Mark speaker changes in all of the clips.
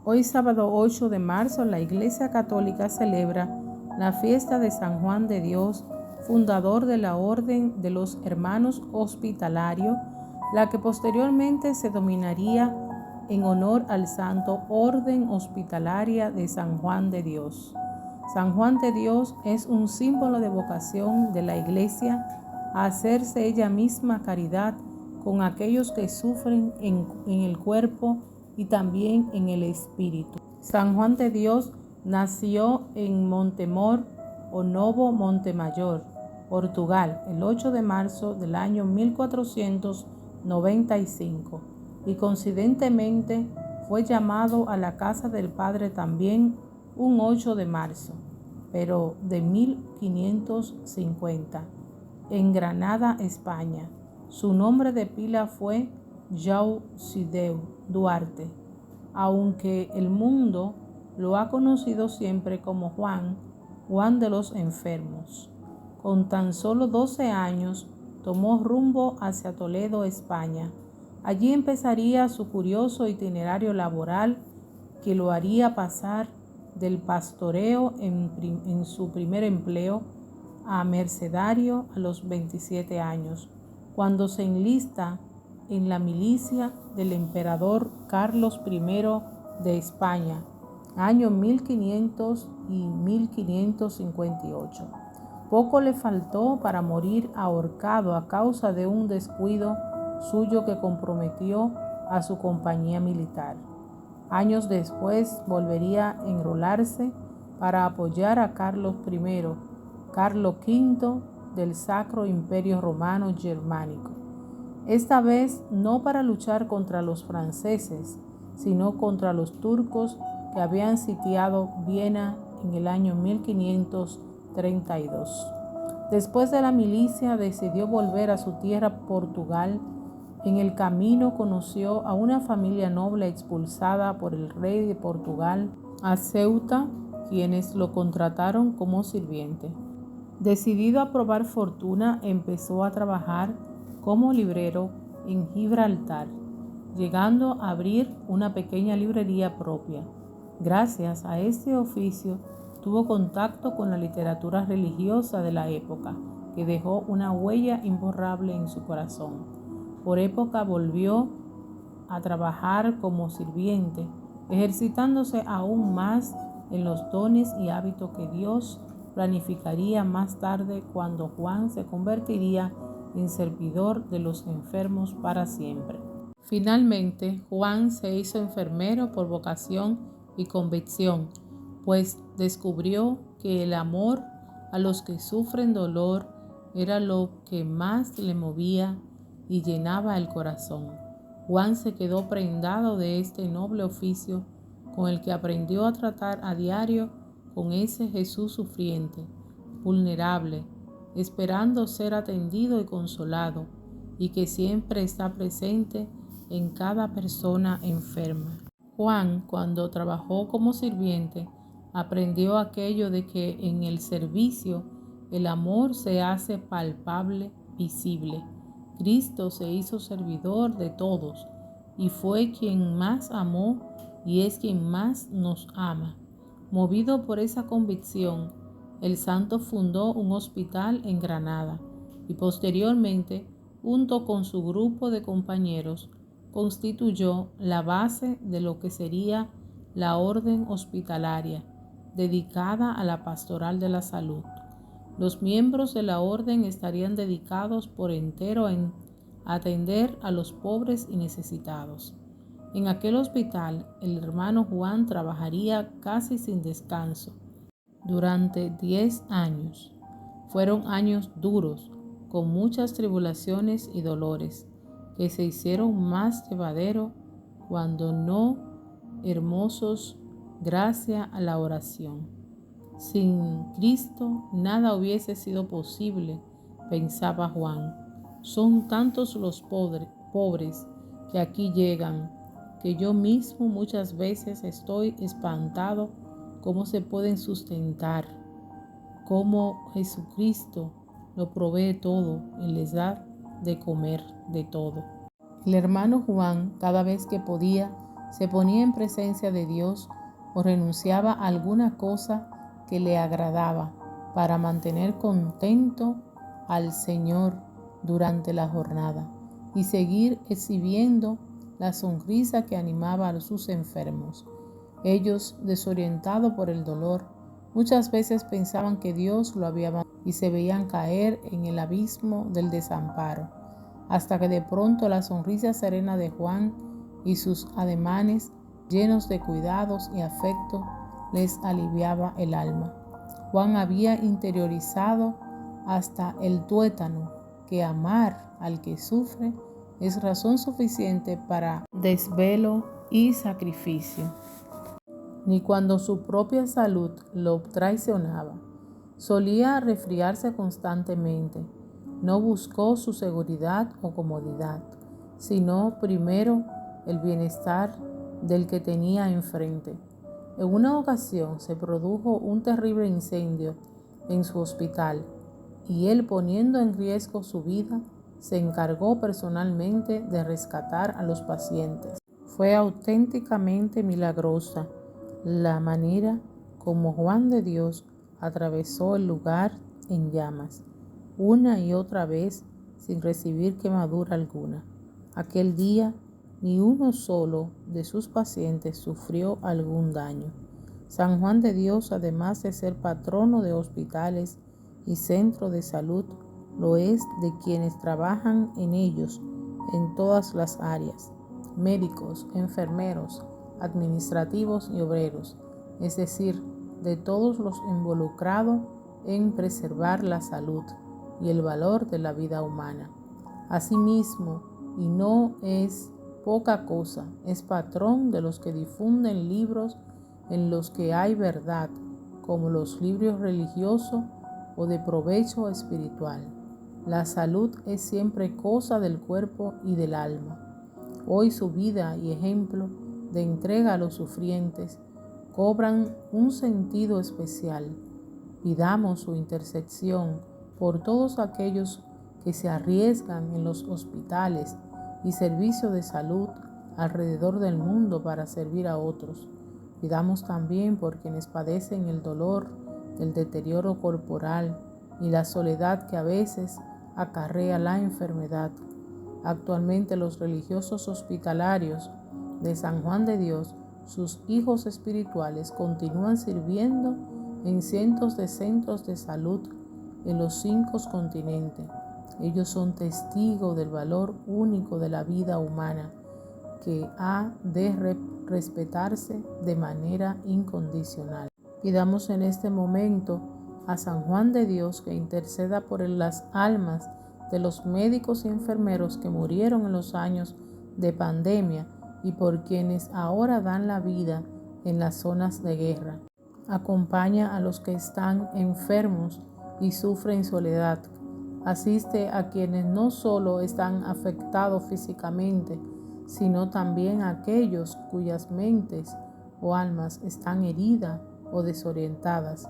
Speaker 1: Hoy sábado 8 de marzo la Iglesia Católica celebra la fiesta de San Juan de Dios, fundador de la Orden de los Hermanos Hospitalarios, la que posteriormente se denominaría en honor al Santo Orden Hospitalaria de San Juan de Dios. San Juan de Dios es un símbolo de vocación de la Iglesia a hacerse ella misma caridad con aquellos que sufren en el cuerpo y también en el espíritu. San Juan de Dios nació en Montemor o Novo Montemayor, Portugal, el 8 de marzo del año 1495 y coincidentemente fue llamado a la casa del Padre también un 8 de marzo, pero de 1550, en Granada, España. Su nombre de pila fue João Cideu Duarte, aunque el mundo lo ha conocido siempre como Juan de los Enfermos. Con tan solo 12 años tomó rumbo hacia Toledo, España. Allí empezaría su curioso itinerario laboral que lo haría pasar del pastoreo en su primer empleo a mercedario a los 27 años, cuando se enlista en la milicia del emperador Carlos I de España, año 1500 y 1558. Poco le faltó para morir ahorcado a causa de un descuido suyo que comprometió a su compañía militar. Años después volvería a enrolarse para apoyar a Carlos I, Carlos V del Sacro Imperio Romano Germánico. Esta vez no para luchar contra los franceses, sino contra los turcos que habían sitiado Viena en el año 1532. Después de la milicia decidió volver a su tierra, Portugal. En el camino conoció a una familia noble expulsada por el rey de Portugal a Ceuta, quienes lo contrataron como sirviente. Decidido a probar fortuna, empezó a trabajar como librero en Gibraltar, llegando a abrir una pequeña librería propia. Gracias a este oficio, tuvo contacto con la literatura religiosa de la época, que dejó una huella imborrable en su corazón. Por época volvió a trabajar como sirviente, ejercitándose aún más en los dones y hábitos que Dios planificaría más tarde cuando Juan se convertiría en servidor de los enfermos para siempre. Finalmente, Juan se hizo enfermero por vocación y convicción, pues descubrió que el amor a los que sufren dolor era lo que más le movía y llenaba el corazón. Juan se quedó prendado de este noble oficio con el que aprendió a tratar a diario con ese Jesús sufriente, vulnerable, esperando ser atendido y consolado, y que siempre está presente en cada persona enferma. Juan, cuando trabajó como sirviente, aprendió aquello de que en el servicio el amor se hace palpable, visible. Cristo se hizo servidor de todos y fue quien más amó y es quien más nos ama. Movido por esa convicción, el santo fundó un hospital en Granada y posteriormente, junto con su grupo de compañeros, constituyó la base de lo que sería la Orden Hospitalaria, dedicada a la pastoral de la salud. Los miembros de la orden estarían dedicados por entero en atender a los pobres y necesitados. En aquel hospital, el hermano Juan trabajaría casi sin descanso durante 10 años. Fueron años duros, con muchas tribulaciones y dolores, que se hicieron más llevaderos cuando no hermosos gracias a la oración. Sin Cristo nada hubiese sido posible, pensaba Juan. Son tantos los pobres que aquí llegan, que yo mismo muchas veces estoy espantado cómo se pueden sustentar, cómo Jesucristo lo provee todo y les da de comer de todo. El hermano Juan, cada vez que podía, se ponía en presencia de Dios o renunciaba a alguna cosa que le agradaba para mantener contento al Señor durante la jornada y seguir exhibiendo la sonrisa que animaba a sus enfermos. Ellos, desorientados por el dolor, muchas veces pensaban que Dios lo había abandonado y se veían caer en el abismo del desamparo, hasta que de pronto la sonrisa serena de Juan y sus ademanes llenos de cuidados y afecto les aliviaba el alma. Juan había interiorizado hasta el tuétano que amar al que sufre es razón suficiente para desvelo y sacrificio. Ni cuando su propia salud lo traicionaba. Solía resfriarse constantemente. No buscó su seguridad o comodidad, sino primero el bienestar del que tenía enfrente. En una ocasión se produjo un terrible incendio en su hospital y él, poniendo en riesgo su vida, se encargó personalmente de rescatar a los pacientes. Fue auténticamente milagrosa la manera como Juan de Dios atravesó el lugar en llamas, una y otra vez sin recibir quemadura alguna. Aquel día ni uno solo de sus pacientes sufrió algún daño. San Juan de Dios, además de ser patrono de hospitales y centros de salud, lo es de quienes trabajan en ellos en todas las áreas: médicos, enfermeros, administrativos y obreros, es decir, de todos los involucrados en preservar la salud y el valor de la vida humana. Asimismo, y no es poca cosa, es patrón de los que difunden libros en los que hay verdad, como los libros religiosos o de provecho espiritual. La salud es siempre cosa del cuerpo y del alma. Hoy su vida y ejemplo de entrega a los sufrientes cobran un sentido especial. Pidamos su intercesión por todos aquellos que se arriesgan en los hospitales y servicios de salud alrededor del mundo para servir a otros. Pidamos también por quienes padecen el dolor, el deterioro corporal y la soledad que a veces acarrea la enfermedad. Actualmente los religiosos hospitalarios de San Juan de Dios, sus hijos espirituales, continúan sirviendo en cientos de centros de salud en los 5 continentes. Ellos son testigos del valor único de la vida humana que ha de respetarse de manera incondicional. Pidamos en este momento a San Juan de Dios que interceda por las almas de los médicos y enfermeros que murieron en los años de pandemia y por quienes ahora dan la vida en las zonas de guerra. Acompaña a los que están enfermos y sufren soledad. Asiste a quienes no solo están afectados físicamente, sino también a aquellos cuyas mentes o almas están heridas o desorientadas.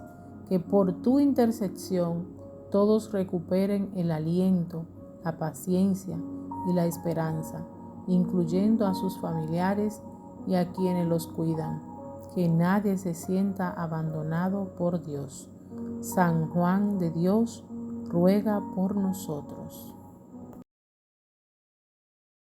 Speaker 1: Que por tu intercesión todos recuperen el aliento, la paciencia y la esperanza, incluyendo a sus familiares y a quienes los cuidan. Que nadie se sienta abandonado por Dios. San Juan de Dios, ruega por nosotros.